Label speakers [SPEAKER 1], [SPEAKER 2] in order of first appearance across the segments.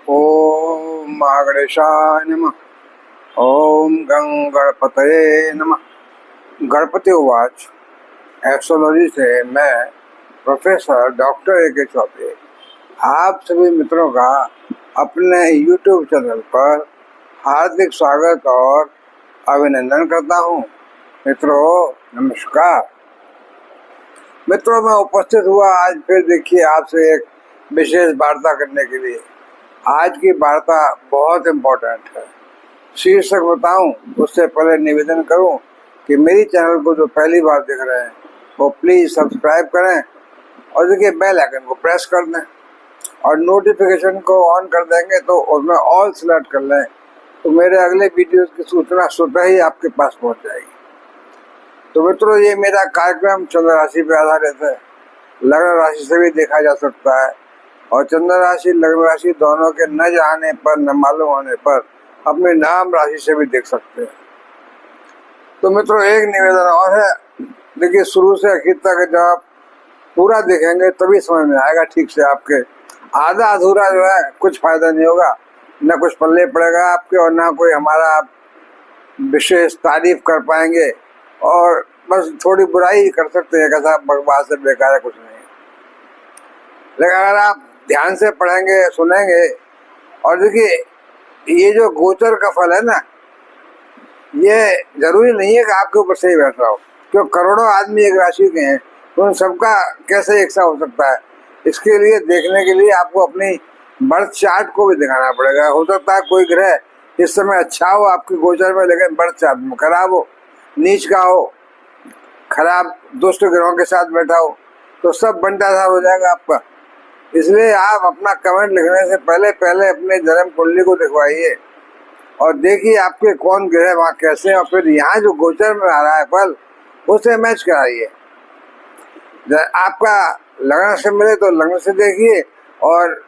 [SPEAKER 1] ओम महागणेशाय नमः। ओम गं गणपतये नमः। गणपति उवाच। एस्ट्रोलॉजी से मैं प्रोफेसर डॉक्टर ए.के. चौबे आप सभी मित्रों का अपने YouTube चैनल पर हार्दिक स्वागत और अभिनंदन करता हूँ। मित्रों नमस्कार। मित्रों मैं उपस्थित हुआ आज फिर देखिए आपसे एक विशेष वार्ता करने के लिए। आज की वार्ता बहुत इम्पोर्टेंट है। शीर्षक बताऊं उससे पहले निवेदन करूं कि मेरी चैनल को जो पहली बार देख रहे हैं वो प्लीज सब्सक्राइब करें और देखिए बेल आइकन को प्रेस कर दें और नोटिफिकेशन को ऑन कर देंगे तो उसमें ऑल सेलेक्ट कर लें तो मेरे अगले वीडियोस की सूचना स्वतः ही आपके पास पहुंच जाएगी। तो मित्रों ये मेरा कार्यक्रम चंद्र राशि पर आधारित है। लग्न राशि से भी देखा जा सकता है और चंद्र राशि लग्न राशि दोनों के न जाने पर न मालूम होने पर अपने नाम राशि से भी देख सकते हैं। तो मित्रों एक निवेदन और है, देखिए शुरू से आखिर तक जब आप पूरा देखेंगे तभी समझ में आएगा ठीक से। आपके आधा अधूरा जो है कुछ फायदा नहीं होगा, न कुछ पल्ले पड़ेगा आपके और ना कोई हमारा आप विशेष तारीफ कर पाएंगे और बस थोड़ी बुराई कर सकते हैं कैसा बकवास से बेकार है, कुछ नहीं। लेकिन अगर आप ध्यान से पढ़ेंगे सुनेंगे और देखिए ये जो गोचर का फल है ना, ये जरूरी नहीं है कि आपके ऊपर सही बैठ रहा हो, क्योंकि करोड़ों आदमी एक राशि के हैं तो उन सबका कैसे एक सा हो सकता है। इसके लिए देखने के लिए आपको अपनी बर्थ चार्ट को भी दिखाना पड़ेगा। हो सकता है कोई ग्रह इस समय अच्छा हो आपके गोचर में लेकिन बर्थ चार्ट में खराब हो, नीच का हो, खराब दुष्ट ग्रहों के साथ बैठा हो, तो सब बंटा सा हो जाएगा आपका। इसलिए आप अपना कमेंट लिखने से पहले अपने जन्म कुंडली को दिखवाइए और देखिए आपके कौन ग्रह वहाँ कैसे हैं और फिर यहाँ जो गोचर में आ रहा है फल उसे मैच कराइए। आपका लग्न से मिले तो लग्न से देखिए और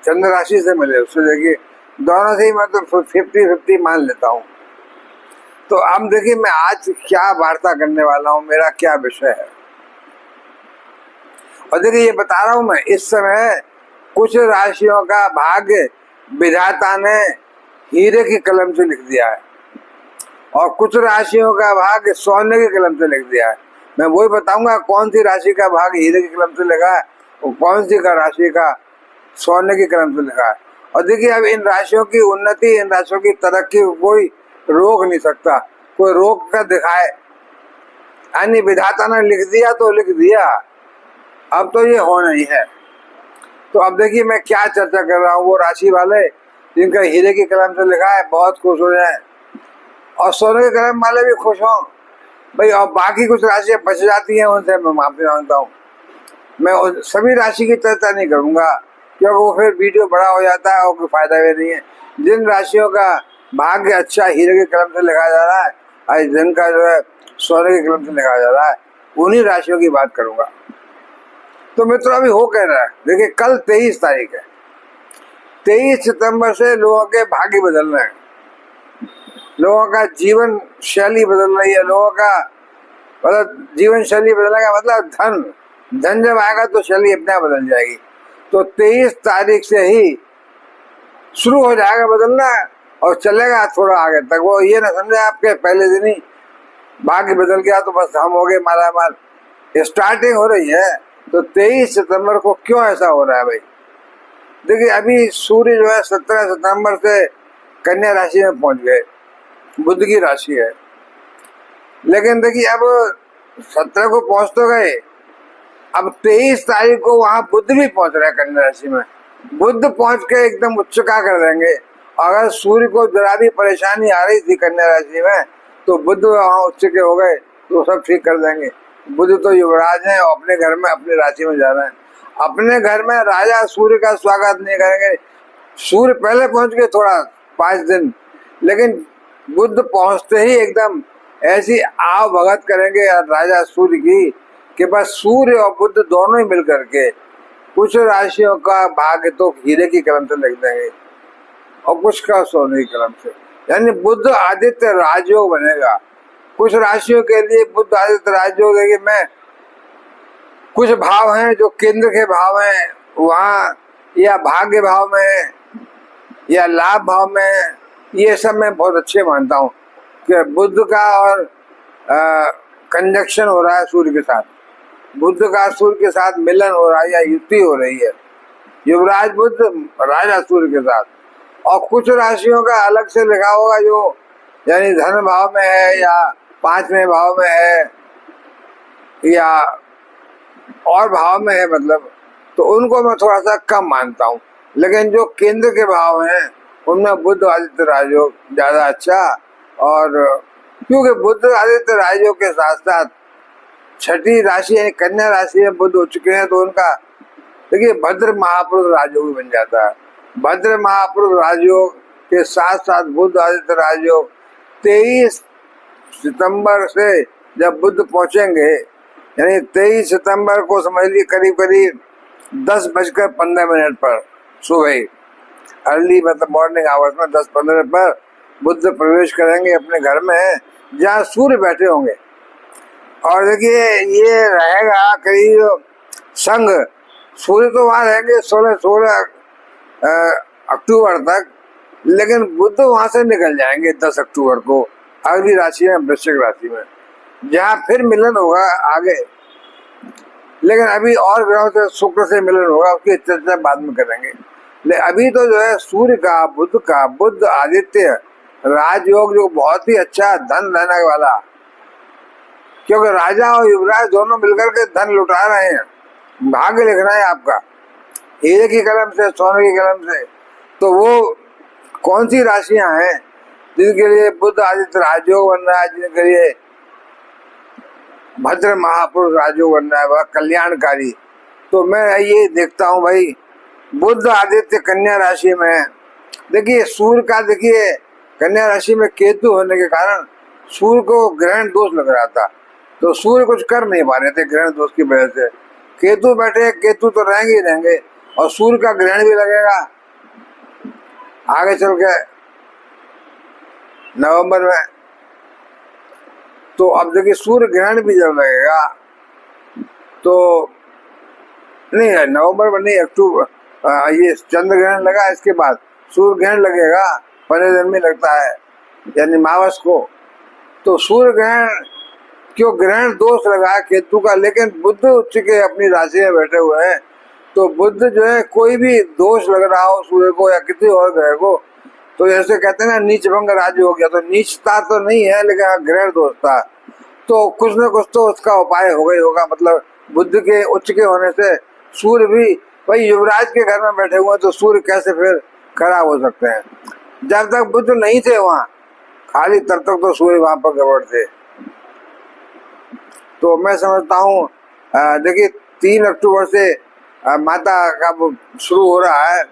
[SPEAKER 1] चंद्र राशि से मिले उससे देखिए, दोनों से ही मैं तो 50-50 मान लेता हूँ। तो अब देखिए मैं आज क्या वार्ता करने वाला हूँ, मेरा क्या विषय है। और देखिए ये बता रहा हूँ मैं, इस समय कुछ राशियों का भाग्य विधाता ने हीरे की कलम से लिख दिया है और कुछ राशियों का भाग्य सोने की कलम से लिख दिया है। मैं वही बताऊंगा कौन सी राशि का भाग्य हीरे की कलम से लिखा है और कौन सी का राशि का सोने की कलम से लिखा है। और देखिए अब इन राशियों की उन्नति, इन राशियों की तरक्की कोई रोक नहीं सकता, कोई रोक कर दिखाए। यानी विधाता ने लिख दिया तो लिख दिया, अब तो ये होना ही है। तो अब देखिए मैं क्या चर्चा कर रहा हूँ। वो राशि वाले जिनका हीरे की कलम से लिखा है बहुत खुश हो जाए और सोने की कलम वाले भी खुश हों भाई, और बाकी कुछ राशियां बच जाती हैं उनसे मैं माफी मांगता हूँ। मैं सभी राशि की चर्चा नहीं करूंगा क्योंकि वो फिर वीडियो बड़ा हो जाता है और कोई फायदा भी नहीं है। जिन राशियों का भाग्य अच्छा हीरे की कलम से लिखा जा रहा है और जिनका जो है सोने की कलम से लिखा जा रहा है उन्हीं राशियों की बात करूंगा। तो मित्रों अभी हो कह रहा है, देखिए कल 23 तारीख है, 23 सितंबर से लोगों के भाग्य बदल रहे हैं, लोगों का जीवन शैली बदल रही है। लोगों का मतलब जीवन शैली बदलने का मतलब धन जब आएगा तो शैली अपने आप बदल जाएगी। तो 23 तारीख से ही शुरू हो जाएगा बदलना और चलेगा थोड़ा आगे तक। वो ये ना समझे आपके पहले दिन ही भाग्य बदल गया तो बस हम हो गए माला माल। स्टार्टिंग हो रही है तो 23 सितंबर को क्यों ऐसा हो रहा है भाई। देखिए अभी सूर्य जो है 17 सितंबर से कन्या राशि में पहुंच गए, बुध की राशि है। लेकिन देखिए अब 17 को पहुंच तो गए, अब 23 तारीख को वहां बुध भी पहुंच रहे हैं कन्या राशि में। बुध पहुंच के एकदम उच्चका कर देंगे। अगर सूर्य को जरा भी परेशानी आ रही थी कन्या राशि में तो बुध वहां उच्च के हो गए तो सब ठीक कर देंगे। बुध तो युवराज है और अपने घर में अपनी राशि में जा रहे हैं। अपने घर में राजा सूर्य का स्वागत नहीं करेंगे। सूर्य पहले पहुंच गए थोड़ा 5 दिन, लेकिन बुध पहुंचते ही एकदम ऐसी आव भगत करेंगे राजा सूर्य की कि बस सूर्य और बुध दोनों ही मिल करके कुछ राशियों का भाग्य तो हीरे की कलम से लिख देंगे और कुछ का सोने की कलम से। यानी बुध आदित्य राजयोग बनेगा। कुछ राशियों के लिए बुध आदित्य राजयोग, देखिए मैं कुछ भाव हैं जो केंद्र के भाव हैं वहाँ या भाग्य भाव में या लाभ भाव में, ये सब मैं बहुत अच्छे मानता हूँ कि बुध का और कंजक्शन हो रहा है सूर्य के साथ, बुध का सूर्य के साथ मिलन हो रहा है या युति हो रही है, युवराज बुध राजा सूर्य के साथ। और कुछ राशियों का अलग से लिखा होगा जो यानी धन भाव में है या 5वें भाव में है या और भाव में है, मतलब तो उनको मैं थोड़ा सा कम मानता हूँ। लेकिन जो केंद्र के भाव हैं उनमें बुध आदित्य राजयोग ज्यादा अच्छा। और क्योंकि बुध आदित्य राजयोग के साथ साथ छठी राशि यानी कन्या राशि में बुध हो चुके हैं, तो उनका देखिए भद्र महापुरुष राजयोग भी बन जाता है। भद्र महापुरुष राजयोग के साथ साथ बुध आदित्य राजयोग 23 सितंबर से जब बुध पहुंचेंगे, यानी 23 सितंबर को समझ लीजिए करीब करीब 10:15 पर सुबह अर्ली मतलब मॉर्निंग आवर्स में 10:15 पर बुध प्रवेश करेंगे अपने घर में जहाँ सूर्य बैठे होंगे। और देखिए ये रहेगा करीब संघ, सूर्य तो वहां रहेंगे 16 अक्टूबर तक, लेकिन बुध वहां से निकल जाएंगे 10 अक्टूबर को अगली राशि में, वृश्चिक राशि में, जहाँ फिर मिलन होगा आगे। लेकिन अभी और ग्रहों से शुक्र से मिलन होगा, उसकी चर्चा बाद में करेंगे। लेकिन अभी तो जो है सूर्य का बुध आदित्य राजयोग जो बहुत ही अच्छा धन रहने वाला, क्योंकि राजा और युवराज दोनों मिलकर के धन लुटा रहे हैं, भाग्य लिख रहे हैं आपका हीरे की कलम से, सोने की कलम से। तो वो कौन सी राशियां हैं जिनके लिए बुध आदित्य राजयोग बन रहा है, जिनके लिए भद्र महापुरुष राजयोग बन रहा है, वह कल्याणकारी। तो मैं ये देखता हूँ भाई बुध आदित्य कन्या राशि में, देखिए सूर्य का, देखिए कन्या राशि में केतु होने के कारण सूर्य को ग्रहण दोष लग रहा था, तो सूर्य कुछ कर नहीं पा रहे थे ग्रहण दोष की वजह से। केतु बैठे, केतु तो रहेंगे ही रहेंगे, और सूर्य का ग्रहण भी लगेगा आगे चल के नवंबर में। तो अब देखिए सूर्य ग्रहण भी जब लगेगा तो नहीं है नवंबर में, नहीं अक्टूबर, ये चंद्र ग्रहण लगा, इसके बाद सूर्य ग्रहण लगेगा 15 दिन में लगता है, यानी मावस को। तो सूर्य ग्रहण क्यों, ग्रहण दोष लगा केतु का, लेकिन बुध उच्च के अपनी राशि में बैठे हुए हैं, तो बुध जो है कोई भी दोष लग रहा हो सूर्य को या किसी और ग्रह को, तो जैसे कहते हैं ना नीच भंग राज्य हो गया, तो नीचता तो नहीं है लेकिन ग्रहण दोष था, तो कुछ न कुछ तो उसका उपाय होगा ही होगा। मतलब बुध के उच्च के होने से सूर्य भी भाई युवराज के घर में बैठे हुए, तो सूर्य कैसे फिर खराब हो सकते हैं। जब तक बुध नहीं थे वहां खाली, तब तक तो सूर्य वहां पर गड़बड़ थे। तो मैं समझता हूँ देखिए 3 अक्टूबर से माता का शुरू हो रहा है,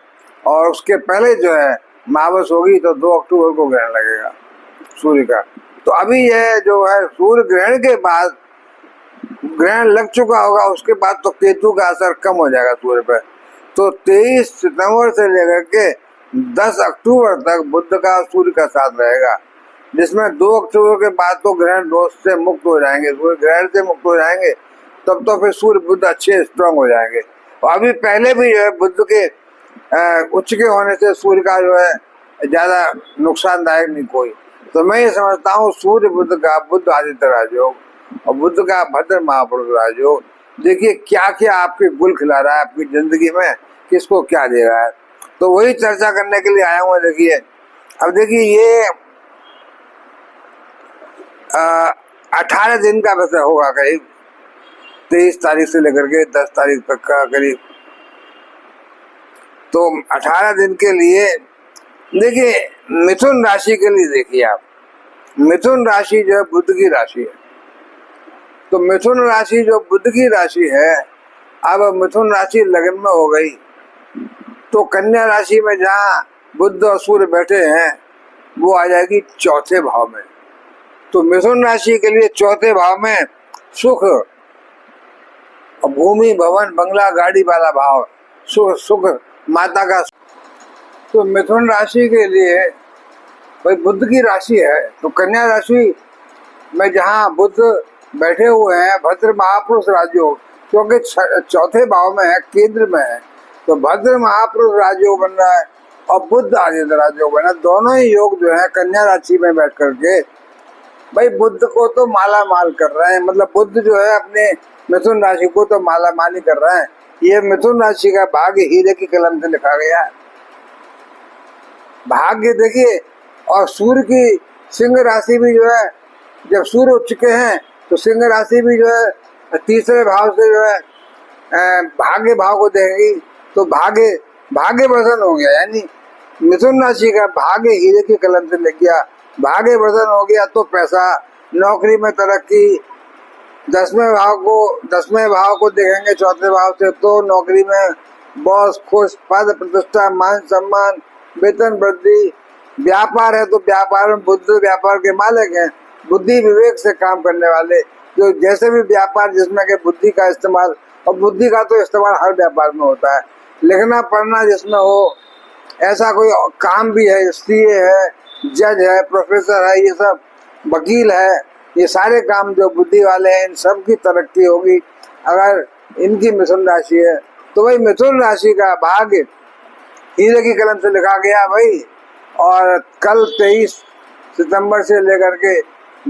[SPEAKER 1] और उसके पहले जो है मावस होगी, तो 2 अक्टूबर को ग्रहण लगेगा सूर्य का। तो अभी यह जो है सूर्य ग्रहण के बाद ग्रहण लग चुका होगा, उसके बाद तो केतु का असर कम हो जाएगा सूर्य पर। तो 23 सितंबर से लेकर के 10 अक्टूबर तक बुध का सूर्य का साथ रहेगा, जिसमें 2 अक्टूबर के बाद तो ग्रहण दोष से मुक्त हो जाएंगे, सूर्य ग्रहण से मुक्त हो जाएंगे, तब तो फिर सूर्य बुध अच्छे स्ट्रांग हो जाएंगे। और अभी पहले भी जो है बुध के उच्च के होने से सूर्य का जो है ज्यादा नुकसानदायक नहीं कोई। तो मैं ये समझता हूँ सूर्य बुध का बुध आदित्य राजयोग और बुध का भद्र महापुरुष राजयोग, देखिए क्या क्या आपके गुल खिला रहा है आपकी जिंदगी में, किसको क्या दे रहा है, तो वही चर्चा करने के लिए आया हूँ। देखिए अब देखिए ये 18 दिन का वैसे होगा करीब, 23 तारीख से लेकर के 10 तारीख तक का करीब, तो 18 दिन के लिए। देखिए मिथुन राशि के लिए देखिए आप, मिथुन राशि जो है बुध की राशि है, तो मिथुन राशि जो बुध की राशि है, अब मिथुन राशि लगन में हो गई, तो कन्या राशि में जहाँ बुध और सूर्य बैठे हैं वो आ जाएगी 4थे भाव में। तो मिथुन राशि के लिए 4थे भाव में सुख, भूमि भवन बंगला गाड़ी वाला भाव, सुख माता का। तो मिथुन राशि के लिए भाई बुध की राशि है, तो कन्या राशि में जहाँ बुध बैठे हुए हैं भद्र महापुरुष राजयोग, क्योंकि 4थे भाव में है, केंद्र में है, तो भद्र महापुरुष राजयोग बन रहा है। और बुध आदित्य राजयोग बना, दोनों ही योग जो है कन्या राशि में बैठ करके भाई बुध को तो माला माल कर रहे हैं। मतलब बुध जो है अपने मिथुन राशि को तो माला माल ही कर रहे हैं। ये मिथुन राशि का भाग्य हीरे की कलम से लिखा गया है। भाग्य देखिए, और सूर्य की सिंह राशि भी जो है, जब सूर्य उठ चुके हैं तो सिंह राशि भी जो है तीसरे भाव से जो है भाग्य भाव को देगी, तो भाग्य वर्धन हो गया। यानी मिथुन राशि का भाग्य हीरे की कलम से लिख गया, भाग्य वर्धन हो गया तो पैसा, नौकरी में तरक्की, दसवें भाव को देखेंगे चौथे भाव से तो नौकरी में बॉस खुश, पद प्रतिष्ठा, मान सम्मान, वेतन वृद्धि। व्यापार है तो व्यापार में बुद्ध व्यापार के मालिक हैं, बुद्धि विवेक से काम करने वाले, जो जैसे भी व्यापार जिसमें के बुद्धि का इस्तेमाल, और बुद्धि का तो इस्तेमाल हर व्यापार में होता है, लिखना पढ़ना जिसमें हो, ऐसा कोई काम भी है, सीए है, जज है, प्रोफेसर है, ये सब वकील है, ये सारे काम जो बुद्धि वाले हैं इन सब की तरक्की होगी अगर इनकी मिथुन राशि है। तो भाई मिथुन राशि का भाग्य हीरे की कलम से लिखा गया भाई। और कल 23 सितंबर से लेकर के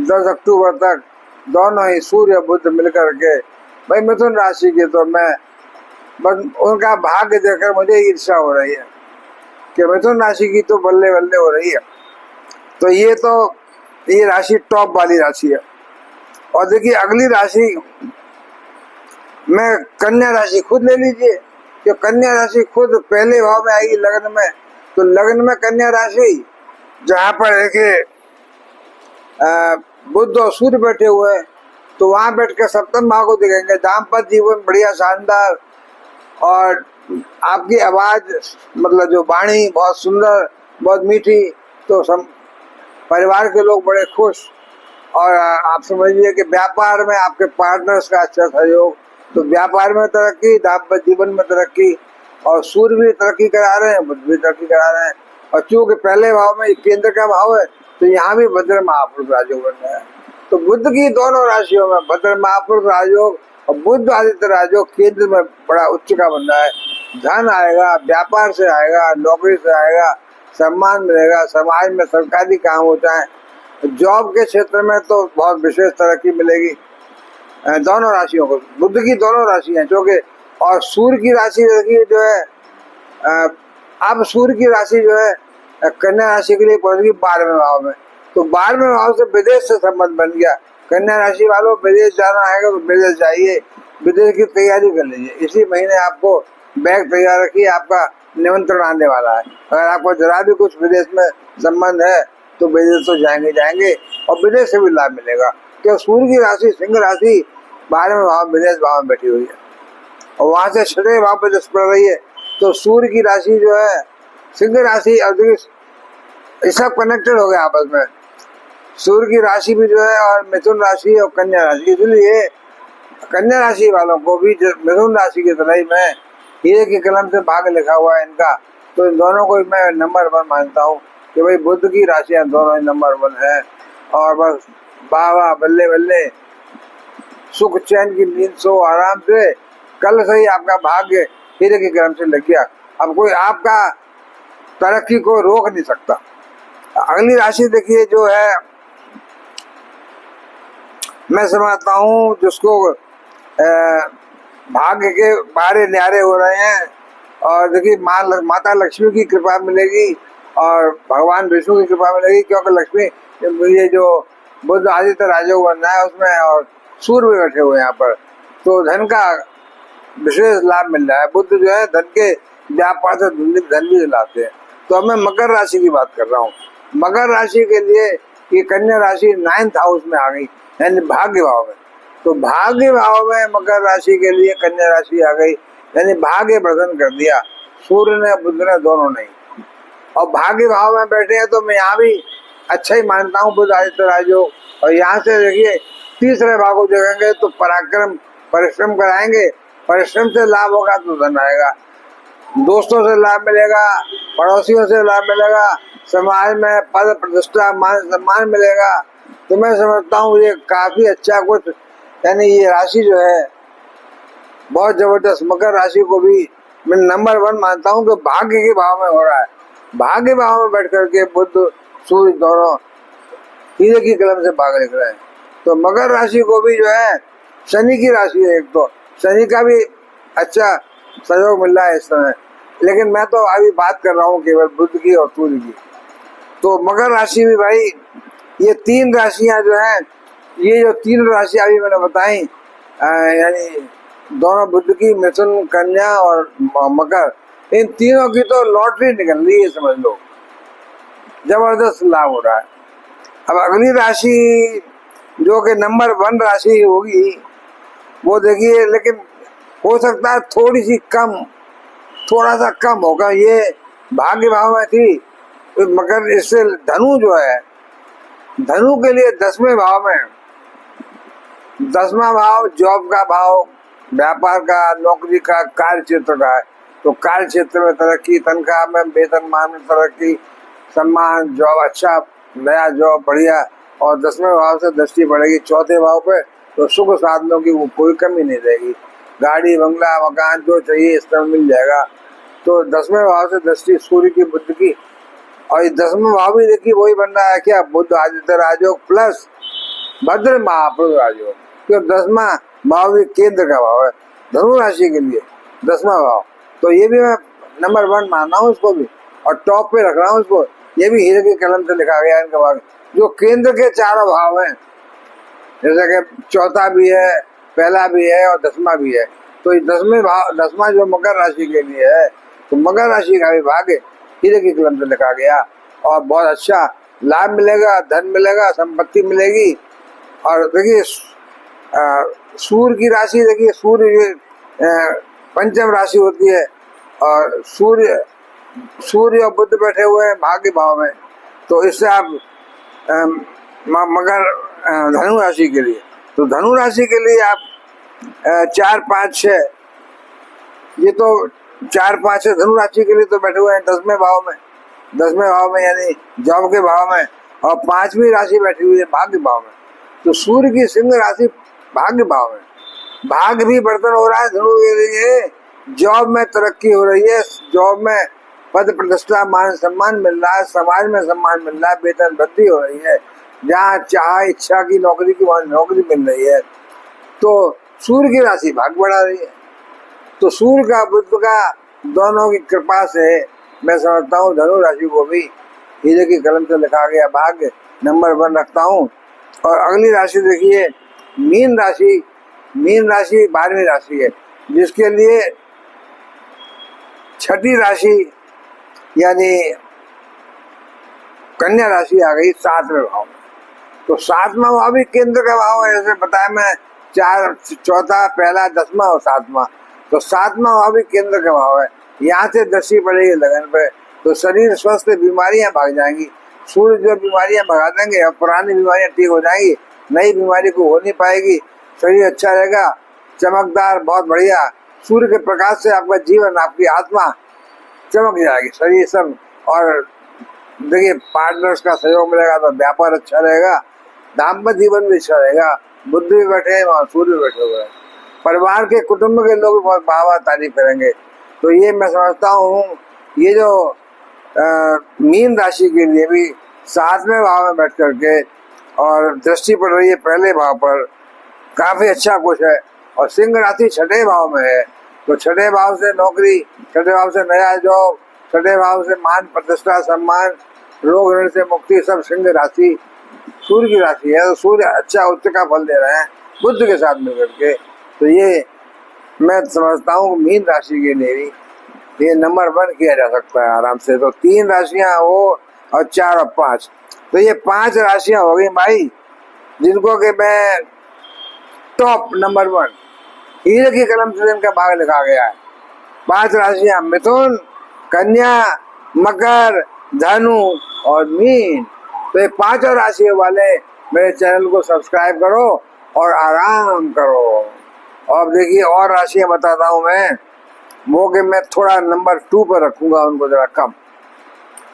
[SPEAKER 1] 10 अक्टूबर तक दोनों ही सूर्य बुध मिलकर के भाई मिथुन राशि के, तो मैं बस उनका भाग्य देखकर मुझे ईर्ष्या हो रही है कि मिथुन राशि की तो बल्ले बल्ले हो रही है। तो ये राशि टॉप वाली राशि है। और देखिए अगली राशि में कन्या राशि खुद ले लीजिए, कि कन्या राशि खुद पहले भाव में आएगी लग्न में, तो लग्न में कन्या राशि जहाँ पर देखिए बुध और सूर्य बैठे हुए हैं, तो वहां बैठ के सप्तम भाव को देखेंगे, दाम्पत्य जीवन बढ़िया शानदार, और आपकी आवाज मतलब जो वाणी बहुत सुंदर, बहुत मीठी, तो परिवार के लोग बड़े खुश। और आप समझिए कि व्यापार में आपके पार्टनर्स का अच्छा सहयोग, तो व्यापार में तरक्की, दाम्पत्य जीवन में तरक्की, और सूर्य भी तरक्की करा रहे हैं, बुध भी तरक्की करा रहे हैं। और चूंकि पहले भाव में केंद्र का भाव है तो यहाँ भी भद्र महापुरुष राजयोग बन रहा है। तो बुध की दोनों राशियों में भद्र महापुरुष राजयोग और बुध आदित्य राजयोग केंद्र में बड़ा उच्च का बन रहा है। धन आएगा, व्यापार से आएगा, नौकरी से आएगा, सम्मान मिलेगा, समाज में सरकारी काम होता है, जॉब के क्षेत्र में तो बहुत विशेष तरक्की मिलेगी दोनों राशियों को। बुध की दोनों राशियां क्योंकि, और सूर्य की राशि देखिए जो है अब सूर्य की राशि जो है कन्या राशि के लिए पहुंच गई 12वें भाव में, तो 12वें भाव से विदेश से संबंध बन गया। कन्या राशि वालों विदेश जाना है तो विदेश जाइए, विदेश की तैयारी कर लीजिए। इसी महीने आपको बैग तैयार रखिए, आपका निमंत्रण आने वाला है। अगर आपको जरा भी कुछ विदेश में संबंध है तो विदेश तो जाएंगे और विदेश से भी लाभ मिलेगा, क्योंकि सूर्य की राशि सिंह राशि 12वें भाव विदेश भाव में बैठी हुई है, और वहां से 6वें भाव पर दृष्टि पड़ रही है। तो सूर्य की राशि जो है सिंह राशि और ये सब कनेक्टेड हो गए आपस में, सूर्य की राशि भी जो है और मिथुन राशि और कन्या राशि। इसलिए कन्या राशि वालों को भी मिथुन राशि की तरह में हीरे की कलम से भाग्य लिखा हुआ है इनका, तो इन दोनों को मैं नंबर 1 मानता हूँ कि भाई बुध की राशियां दोनों ही नंबर 1 है। और बस वाह बल्ले बल्ले, सुख चैन की नींद सो आराम से, कल से ही आपका भाग्य हीरे की कलम से लग गया। अब कोई आपका तरक्की को रोक नहीं सकता। अगली राशि देखिए जो है मैं समझता हूँ जिसको भाग्य के बारे न्यारे हो रहे हैं, और देखिए माता लक्ष्मी की कृपा मिलेगी और भगवान विष्णु की कृपा मिलेगी, क्योंकि लक्ष्मी ये जो बुध आदित्य राजयोग बन रहा है उसमें, और सूर्य भी बैठे हुए यहाँ पर, तो धन का विशेष लाभ मिल रहा है। बुध जो है धन के व्यापार से धन भी दिलाते हैं। तो अब मैं मकर राशि की बात कर रहा हूँ। मकर राशि के लिए ये कन्या राशि 9th हाउस में आ गई, यानी भाग्य भाव में। तो भाग्य भाव में मकर राशि के लिए कन्या राशि आ गई, यानी भाग्य वर्धन कर दिया सूर्य ने बुध ने दोनों ने। और भाग्य भाव में बैठे हैं तो मैं यहाँ भी अच्छा ही मानता हूँ बुध आदित्य राजयोग। और यहाँ से देखिए तीसरे भाव को देखेंगे तो परिश्रम कराएंगे, परिश्रम से लाभ होगा तो धन आएगा, दोस्तों से लाभ मिलेगा, पड़ोसियों से लाभ मिलेगा, समाज में पद प्रतिष्ठा मान सम्मान मिलेगा। तो मैं समझता हूँ ये काफी अच्छा कुछ, यानी ये राशि जो है बहुत जबरदस्त। मकर राशि को भी मैं नंबर 1 मानता हूँ कि भाग्य के भाव में हो रहा है। भाग्य भाव में बैठ करके बुध सूर्य दोनों हीरे की कलम से भाग लिख रहे हैं। तो मकर राशि को भी जो है शनि की राशि है, एक तो शनि का भी अच्छा सहयोग मिल रहा है इस समय, लेकिन मैं तो अभी बात कर रहा हूँ केवल बुध की और सूर्य की। तो मकर राशि भी भाई, ये तीन राशियां जो हैं, ये जो तीन राशियां अभी मैंने बताई, यानी दोनों बुध की, मिथुन, कन्या और मकर, इन तीनों की तो लॉटरी निकल रही है, समझ लो, जबरदस्त लाभ हो रहा है। अब अगली राशि जो कि नंबर 1 राशि होगी, वो देखिए, लेकिन हो सकता है थोड़ी सी कम, थोड़ा सा कम होगा। ये भाग्य भाव में थी, मगर इससे धनु जो है, धनु के लिए 10वें भाव में, 10वां भाव जॉब का भाव, व्यापार का, नौकरी का, कार्य क्षेत्र का है। तो कार्य क्षेत्र में तरक्की, तनख्वाह में, वेतनमान में तरक्की, सम्मान, जॉब अच्छा, नया जॉब बढ़िया। और 10वें भाव से दृष्टि पड़ेगी चौथे भाव पे, तो सुख साधनों की कोई कमी नहीं रहेगी। गाड़ी, बंगला, मकान जो चाहिए इस तरह मिल जाएगा। तो 10वें भाव से दृष्टि सूर्य की, बुध की, और ये 10वां भाव भी देखिए वही बन रहा है क्या, बुध आदित्य राजयोग प्लस भद्र महापुरुष राजयोग। तो 10वां भाव भी केंद्र का भाव है धनु राशि के लिए, 10वां भाव। तो ये भी मैं नंबर 1 मान रहा हूँ इसको भी, और टॉप पे रख रहा हूँ इसको। ये भी हीरे की कलम से लिखा गया है इनका भाग, जो केंद्र के चारों भाव हैं, जैसे कि चौथा भी है, पहला भी है और 10वां भी है। तो ये 10वें भाव, 10वां जो मकर राशि के लिए है, तो मकर राशि का भी भाग्य हीरे की कलम से लिखा गया, और बहुत अच्छा लाभ मिलेगा, धन मिलेगा, संपत्ति मिलेगी। और देखिए सूर्य की राशि, देखिए सूर्य पंचम राशि होती है, और सूर्य और बुध बैठे हुए हैं भाग्य भाव में। तो इससे आप मगर धनु राशि के लिए, तो धनु राशि के लिए आप 4, 5, 6, ये तो 4, 5, 6 धनु राशि के लिए तो बैठे हुए हैं 10वें भाव में, 10वें भाव में यानी जॉब के भाव में, और 5वीं राशि बैठी हुई है भाग्य भाव में। तो सूर्य की सिंह राशि भाग्य भाव में, भाग्य भी वर्धन हो रहा है धनु के लिए, जॉब में तरक्की हो रही है, जॉब में पद प्रतिष्ठा, मान सम्मान मिल रहा है, समाज में सम्मान मिल रहा है, वेतन वृद्धि हो रही है, जहाँ चाह इच्छा की नौकरी की वहाँ नौकरी मिल रही है। तो सूर्य की राशि भाग्य बढ़ा रही है। तो सूर्य का, बुध का, दोनों की कृपा से मैं समझता हूँ धनु राशि को भी हीरे की कलम से लिखा गया भाग्य नंबर 1 रखता हूँ। और अगली राशि देखिए मीन राशि। मीन राशि 12वीं राशि है, जिसके लिए छठी राशि यानी कन्या राशि आ गई 7वें भाव में। तो 7वां भाव भी केंद्र का भाव है, जैसे बताया मैं, 4, चौथा, पहला, 10वां और 7वां। तो 7वां भाव भी केंद्र का भाव है, यहाँ से दृष्टि पड़ेगी लगन पे, तो शरीर स्वस्थ, बीमारियां भाग जाएंगी। सूर्य जो बीमारियां भगा देंगे, और पुरानी बीमारियां ठीक हो जाएंगी, नई बीमारी को हो नहीं पाएगी, शरीर अच्छा रहेगा, चमकदार, बहुत बढ़िया। सूर्य के प्रकाश से आपका जीवन, आपकी आत्मा चमक जाएगी, शरीर सब। और देखिए पार्टनर्स का सहयोग मिलेगा तो व्यापार अच्छा रहेगा, दाम्पत्य जीवन भी अच्छा रहेगा। बुद्ध भी बैठे हैं और सूर्य भी बैठे हुए हैं, परिवार के, कुटुंब के लोग बहुत वाह तारीफ करेंगे। तो ये मैं समझता हूँ, ये जो मीन राशि के लिए भी 7वें भाव में बैठ करके और दृष्टि पड़ रही है पहले भाव पर, काफी अच्छा कुछ है। और सिंह राशि 6ठे भाव में है, तो 6ठे भाव से नौकरी, 6ठे भाव से नया जॉब, 6ठे भाव से मान प्रतिष्ठा, सम्मान, रोग ऋण से मुक्ति, सब सिंह राशि सूर्य की राशि है। तो सूर्य अच्छा उच्च का फल दे रहे हैं बुध के साथ मिलकर के। तो ये मैं समझता हूँ मीन राशि के लिए भी ये नंबर 1 किया जा सकता है आराम से। तो 3 राशियां वो, और 4 और 5, तो ये 5 राशियां हो गई भाई, जिनको कि मैं टॉप नंबर 1 हीरे की कलम से इनका भाग लिखा गया है। 5 राशियां मिथुन, कन्या, मकर, धनु और मीन। तो ये 5 राशियों वाले मेरे चैनल को सब्सक्राइब करो और आराम करो। और देखिए और राशियां बताता हूँ मैं, वो कि मैं थोड़ा नंबर 2 पर रखूंगा उनको, जरा कम।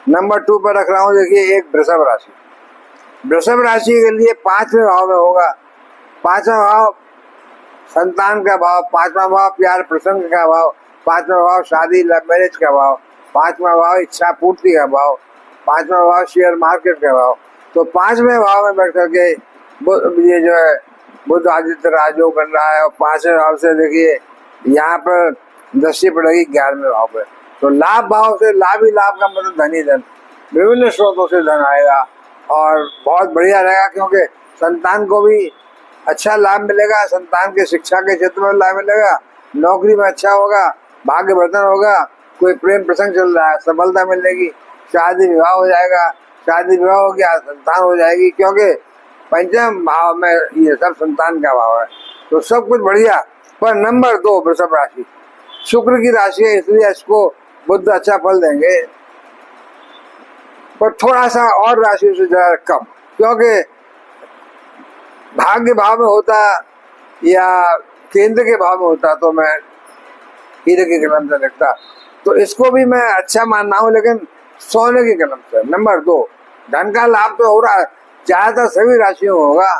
[SPEAKER 1] नंबर 2 पर रख रहा हूँ, देखिए एक वृषभ राशि। वृषभ राशि के लिए 5वें भाव में होगा। 5वां भाव संतान का भाव, 5वां भाव प्यार प्रसंग का भाव, 5वां भाव शादी लव मैरिज का भाव, पांचवा भाव इच्छा पूर्ति का भाव, पांचवा भाव शेयर मार्केट का भाव। तो पांचवें भाव में बैठ करके ये जो है बुध आदित्य राजयोग बन रहा है। और पांचवें भाव से देखिए यहाँ पर दृष्टि पड़ेगी 11वें भाव पे। तो लाभ भाव से लाभ ही लाभ का मतलब धन ही धन, विभिन्न स्रोतों से धन आएगा और बहुत बढ़िया रहेगा, क्योंकि संतान को भी अच्छा लाभ मिलेगा, संतान के शिक्षा के क्षेत्र में लाभ मिलेगा, नौकरी में अच्छा होगा, भाग्यवर्धन होगा, कोई प्रेम प्रसंग चल रहा है सफलता मिलेगी, शादी विवाह हो जाएगा, शादी विवाह हो गया संतान हो जाएगी, क्योंकि पंचम भाव में ये सब संतान का भाव है। तो सब कुछ बढ़िया। पर नंबर 2 वृषभ राशि शुक्र की राशि है, इसलिए इसको बुध अच्छा फल देंगे, पर थोड़ा सा और राशि से जरा कम, क्योंकि भाग्य भाव में होता या केंद्र के भाव में होता तो मैं हीरे की कलम से लिखता। तो इसको भी मैं अच्छा मानना हूँ, लेकिन सोने की कलम से। नंबर 2 धन का लाभ तो हो रहा है, ज्यादातर सभी राशियों में होगा,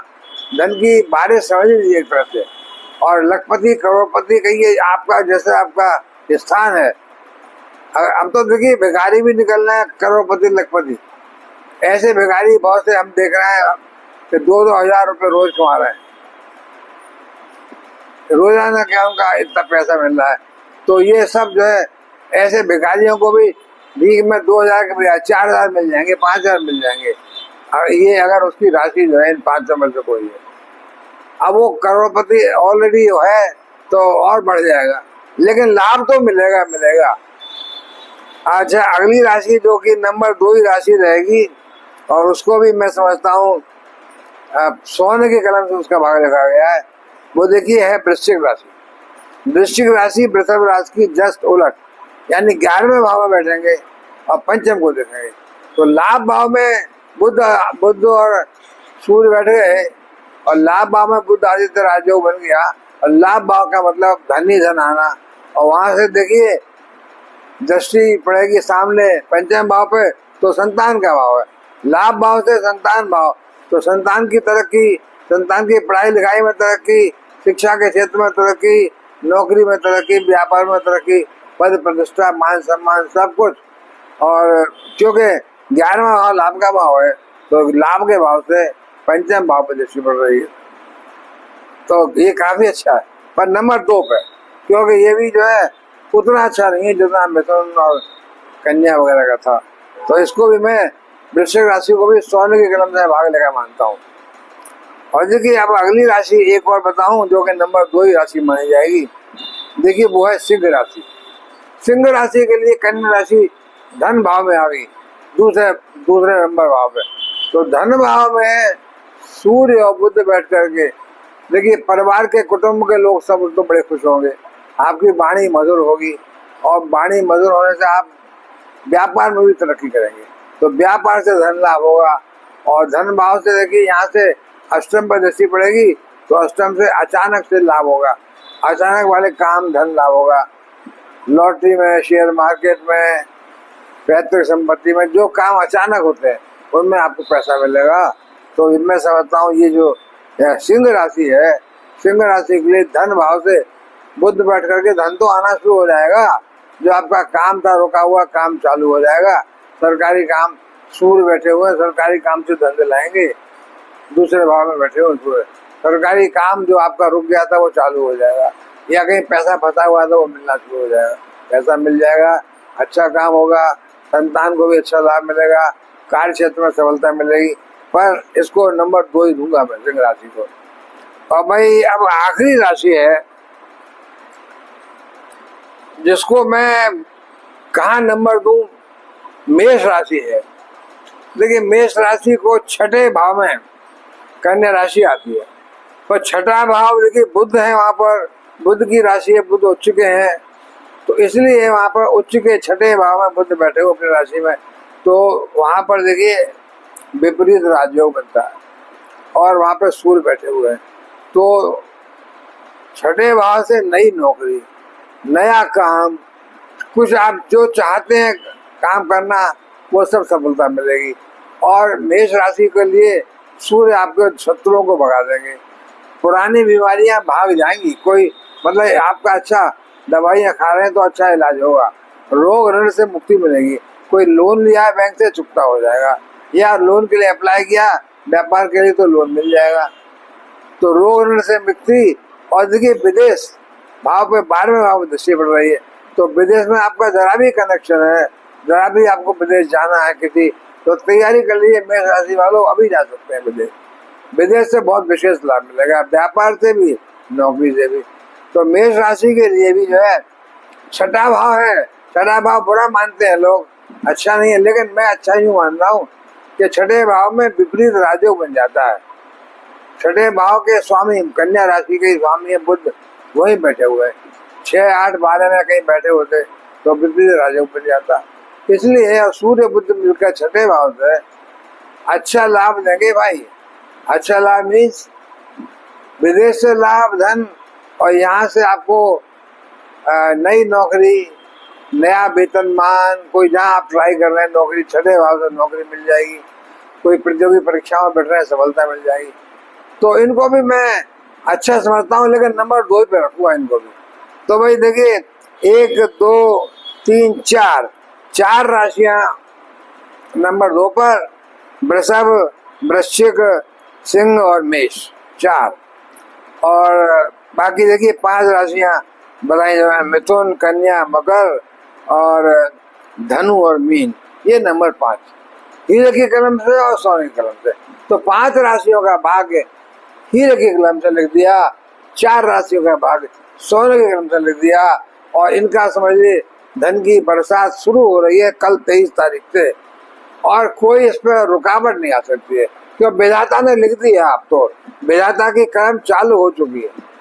[SPEAKER 1] धन की बारिश समझ लीजिए एक तरह से। और लखपति करोड़पति कहिए, आपका जैसे आपका स्थान है। अब तो देखिए भिखारी भी निकल रहे हैं, करोड़पति लखपति, ऐसे भिखारी बहुत से हम देख रहे हैं कि 2-2 हजार रुपये रोज कमा रहे हैं, रोजाना क्या उनका इतना पैसा मिल रहा है। तो ये सब जो है ऐसे भिखारियों को भी भीख में 2000 के बजाय 4000 मिल जाएंगे, 5000 मिल जाएंगे। ये अगर उसकी राशि जो है इन 500 में से कोई है। अब वो करोड़पति ऑलरेडी है तो और बढ़ जाएगा, लेकिन लाभ तो मिलेगा मिलेगा। अच्छा, अगली राशि जो कि नंबर 2 ही राशि रहेगी, और उसको भी मैं समझता हूँ सोने की कलम से उसका भाग लिखा गया है, वो देखिए है वृश्चिक राशि। वृश्चिक राशि वृषभ राशि की जस्ट उलट, यानी 11वें भाव में बैठेंगे और पंचम को देखेंगे। तो लाभ भाव में बुध और सूर्य बैठ गए, और लाभ भाव में बुध आदित्य राजयोग बन गया, और लाभ भाव का मतलब धन ही धन आना। और वहां से देखिए दृष्टि पड़ेगी सामने पंचम भाव पे, तो संतान का भाव है। लाभ भाव से संतान भाव, तो संतान की तरक्की, संतान की पढ़ाई लिखाई में तरक्की, शिक्षा के क्षेत्र में तरक्की, नौकरी में तरक्की, व्यापार में तरक्की, पद प्रतिष्ठा, मान सम्मान, सब कुछ। और क्योंकि 11वां भाव लाभ का भाव है, तो लाभ के भाव से पंचम भाव पर दृष्टि पड़ रही है, तो ये काफी अच्छा है। पर नंबर 2 पे, क्योंकि ये भी जो है उतना अच्छा नहीं है जितना मिथुन और कन्या वगैरह का था। तो इसको भी मैं वृश्चिक राशि को भी सोने की कलम से भाग लेकर मानता हूँ। और देखिए अब अगली राशि एक और बताऊं जो कि नंबर 2 ही राशि मानी जाएगी। देखिए वो है सिंह राशि। सिंह राशि के लिए कन्या राशि धन भाव में आ गई, दूसरे नंबर भाव पे। तो धन भाव में सूर्य और बुध बैठ करके देखिए परिवार के कुटुंब के लोग सब तो बड़े खुश होंगे, आपकी वाणी मधुर होगी, और वाणी मधुर होने से आप व्यापार में भी तरक्की करेंगे, तो व्यापार से धन लाभ होगा। और धन भाव से देखिए यहाँ से अष्टम पर दृष्टि पड़ेगी, तो अष्टम से अचानक से लाभ होगा, अचानक वाले काम धन लाभ होगा। लॉटरी में, शेयर मार्केट में, पैतृक संपत्ति में जो काम अचानक होते हैं उनमें आपको पैसा मिलेगा। तो मैं समझता हूँ ये जो सिंह राशि है, सिंह राशि के लिए धन भाव से बुध बैठ करके धन तो आना शुरू हो जाएगा, जो आपका काम था रुका हुआ काम चालू हो जाएगा। सरकारी काम, सूर्य बैठे हुए सरकारी काम से धन दिलाएंगे, दूसरे भाव में बैठे हुए सूर्य, सरकारी काम जो आपका रुक गया था वो चालू हो जाएगा, या कहीं पैसा फंसा हुआ था वो मिलना शुरू हो जाएगा, पैसा मिल जाएगा, अच्छा काम होगा, संतान को भी अच्छा लाभ मिलेगा, कार्य क्षेत्र में सफलता मिलेगी। पर इसको नंबर 2 ही दूंगा मैं सिंह राशि को। और भाई अब आखिरी राशि है जिसको मैं कहाँ नंबर दूं, मेष राशि है। देखिए मेष राशि को 6ठे भाव में कन्या राशि आती है, पर 6ठा भाव देखिए बुध है, वहां पर बुध की राशि है, बुध उच्च के हैं, तो इसलिए वहां पर उच्च के 6ठे भाव में बुध बैठे हुए अपनी राशि में, तो वहां पर देखिए विपरीत राजयोग बनता है, और वहां पर सूर्य बैठे हुए हैं। तो 6ठे भाव से नई नौकरी, नया काम, कुछ आप जो चाहते हैं काम करना वो सब सफलता मिलेगी। और मेष राशि के लिए सूर्य आपके शत्रुओं को भगा देंगे, पुरानी बीमारियां भाग जाएंगी, कोई मतलब आपका अच्छा दवाइयाँ खा रहे हैं तो अच्छा इलाज होगा, रोग ऋण से मुक्ति मिलेगी। कोई लोन लिया है बैंक से, चुकता हो जाएगा, या लोन के लिए अप्लाई किया व्यापार के लिए तो लोन मिल जाएगा। तो रोग ऋण से मुक्ति। और देखिए विदेश भाव पे 12वें भाव में दृष्टि पड़ रही है, तो विदेश में आपका जरा भी कनेक्शन है, जरा भी आपको विदेश जाना है किसी, तो तैयारी कर लीजिए। मेष राशि वालों अभी जा सकते हैं विदेश। विदेश से बहुत विशेष लाभ मिलेगा, व्यापार से भी, नौकरी से भी। तो मेष राशि के लिए भी जो है छठा भाव है। छठा भाव बुरा मानते हैं लोग, अच्छा नहीं है, लेकिन मैं अच्छा ही मान रहा हूँ कि छठे भाव में विपरीत राजयोग बन जाता है। छठे भाव के स्वामी कन्या राशि के स्वामी है बुध, वही बैठे हुए 6, 8, 12 में कहीं बैठे होते तो विपरीत राजयोग बन जाता। इसलिए सूर्य बुध मिलकर छठे भाव से अच्छा लाभ देंगे भाई। अच्छा लाभ मीन्स विदेश से लाभ, धन, और यहाँ से आपको नई नौकरी, नया वेतनमान, कोई जहाँ आप ट्राई कर रहे हैं नौकरी, छठे भाव से नौकरी मिल जाएगी। कोई प्रतियोगी परीक्षाओं में बैठ रहे हैं, सफलता मिल जाएगी। तो इनको भी मैं अच्छा समझता हूँ, लेकिन नंबर 2 पे रखूँगा इनको भी। तो भाई देखिए 1, 2, 3, 4 राशियाँ नंबर 2 पर, वृषभ, वृश्चिक, सिंह और मेष 4। और बाकी देखिए 5 राशियाँ बताई जो है, मिथुन, कन्या, मकर और धनु और मीन, ये नंबर 5 हीरे की कलम से और सोने की कलम से। तो 5 राशियों का भाग्य हीरे की कलम से लिख दिया, 4 राशियों का भाग्य सोने की कलम से लिख दिया। और इनका समझिए धन की बरसात शुरू हो रही है कल 23 तारीख से, और कोई इस पर रुकावट नहीं आ सकती है, क्योंकि विधाता ने लिख दी है। आप तो विधाता की कलम चालू हो चुकी है।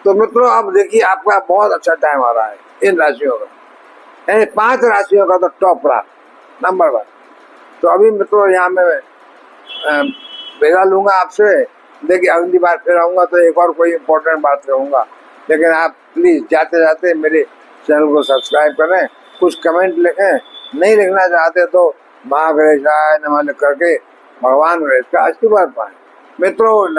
[SPEAKER 1] तो मित्रों अब देखिए आपका बहुत अच्छा टाइम आ रहा है इन राशियों का, यानी 5 राशियों का तो टॉप रहा, नंबर 1। तो अभी मित्रों यहाँ मैं विदा लूंगा आपसे। देखिए अगली बार फिर आऊँगा तो एक और कोई इम्पोर्टेंट बात कहूँगा, लेकिन आप प्लीज़ जाते जाते मेरे चैनल को सब्सक्राइब करें, कुछ कमेंट लिखें, नहीं लिखना चाहते तो महागणेशाय नमः लिख करके भगवान गणेश का आशीर्वाद पाएं। मित्रों